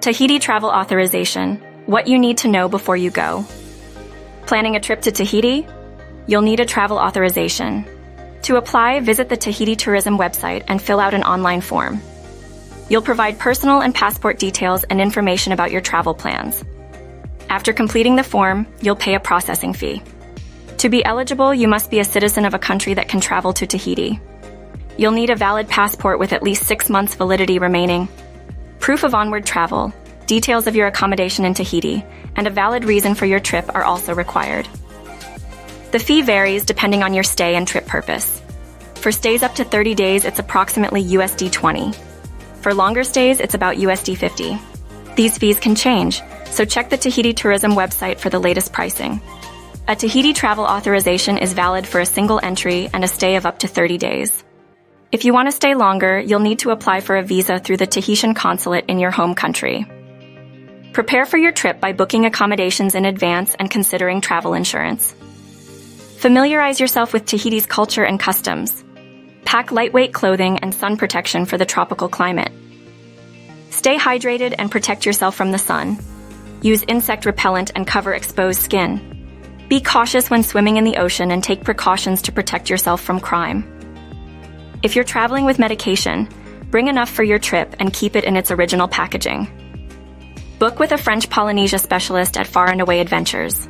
Tahiti travel authorization. What you need to know before you go. Planning a trip to Tahiti? You'll need a travel authorization. To apply, visit the Tahiti tourism website and fill out an online form. You'll provide personal and passport details and information about your travel plans. After completing the form, you'll pay a processing fee. To be eligible, you must be a citizen of a country that can travel to Tahiti. You'll need a valid passport with at least 6 months validity remaining, proof of onward travel, details of your accommodation in Tahiti, and a valid reason for your trip are also required. The fee varies depending on your stay and trip purpose. For stays up to 30 days, it's approximately USD 20. For longer stays, it's about USD 50. These fees can change, so check the Tahiti tourism website for the latest pricing. A Tahiti travel authorization is valid for a single entry and a stay of up to 30 days. If you want to stay longer, you'll need to apply for a visa through the Tahitian consulate in your home country. Prepare for your trip by booking accommodations in advance and considering travel insurance. Familiarize yourself with Tahiti's culture and customs. Pack lightweight clothing and sun protection for the tropical climate. Stay hydrated and protect yourself from the sun. Use insect repellent and cover exposed skin. Be cautious when swimming in the ocean and take precautions to protect yourself from crime. If you're traveling with medication, bring enough for your trip and keep it in its original packaging. Book with a French Polynesia specialist at Far and Away Adventures.